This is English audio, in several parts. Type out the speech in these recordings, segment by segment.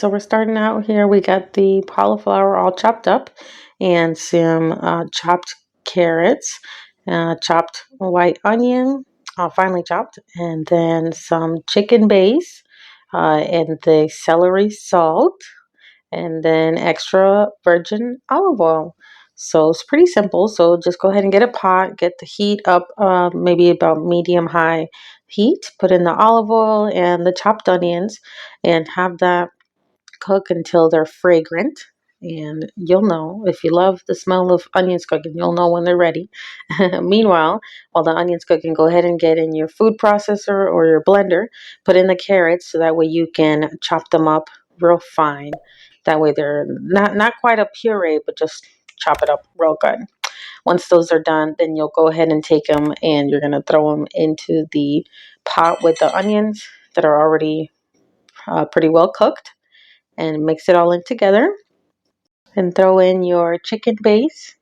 So we're starting out here. We got the cauliflower all chopped up and some chopped carrots, chopped white onion, finely chopped, and then some chicken base, and the celery salt, and then extra virgin olive oil. So it's pretty simple. So just go ahead and get a pot, get the heat up, maybe about medium high heat, put in the olive oil and the chopped onions, and have that cook until they're fragrant. And you'll know if you love the smell of onions cooking, you'll know when they're ready. Meanwhile, while the onions cooking, go ahead and get in your food processor or your blender, put in the carrots so that way you can chop them up real fine. That way they're not quite a puree, but just chop it up real good. Once those are done, then you'll go ahead and take them and you're going to throw them into the pot with the onions that are already pretty well cooked, and mix it all in together, and throw in your chicken base.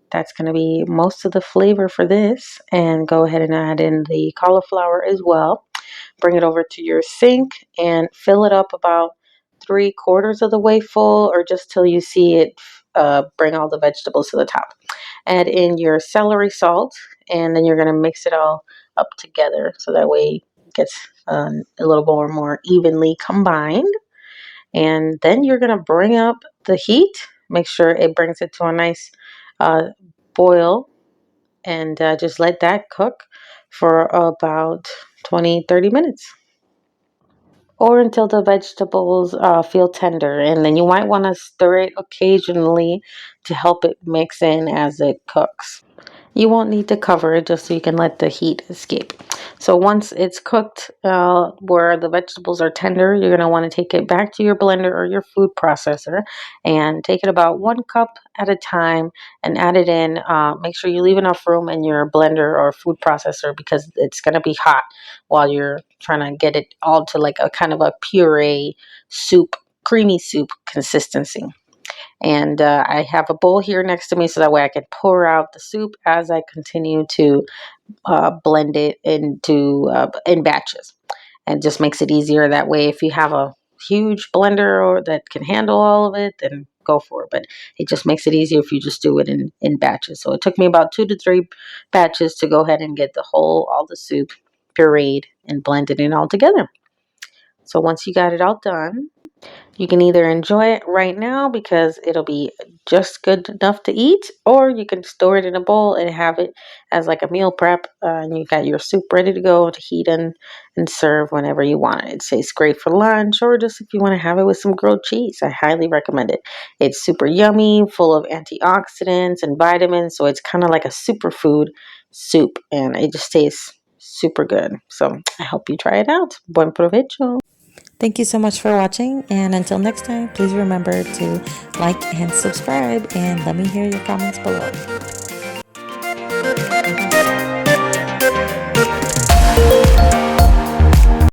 That's going to be most of the flavor for this, and go ahead and add in the cauliflower as well. Bring it over to your sink and fill it up about 3/4 of the way full, or just till you see it bring all the vegetables to the top. Add in your celery salt, and then you're going to mix it all up together so that way it gets a little more evenly combined. And then you're going to bring up the heat. Make sure it brings it to a nice boil, and just let that cook for about 20-30 minutes, or until the vegetables feel tender. And then you might want to stir it occasionally to help it mix in as it cooks. You won't need to cover it, just so you can let the heat escape. So once it's cooked, where the vegetables are tender, you're going to want to take it back to your blender or your food processor and take it about 1 cup at a time and add it in. Make sure you leave enough room in your blender or food processor, because it's going to be hot while you're trying to get it all to like a kind of a puree soup, creamy soup consistency. And I have a bowl here next to me so that way I can pour out the soup as I continue to blend it into in batches. And just makes it easier that way. If you have a huge blender or that can handle all of it, then go for it. But it just makes it easier if you just do it in batches. So it took me about 2 to 3 batches to go ahead and get all the soup pureed and blended in all together. So once you got it all done, you can either enjoy it right now because it'll be just good enough to eat, or you can store it in a bowl and have it as like a meal prep, and you got your soup ready to go to heat and serve whenever you want it. It tastes great for lunch, or just if you want to have it with some grilled cheese. I highly recommend it. It's super yummy, full of antioxidants and vitamins, so it's kind of like a superfood soup, and it just tastes super good. So I hope you try it out. Buen provecho. Thank you so much for watching, and until next time, please remember to like and subscribe, and let me hear your comments below.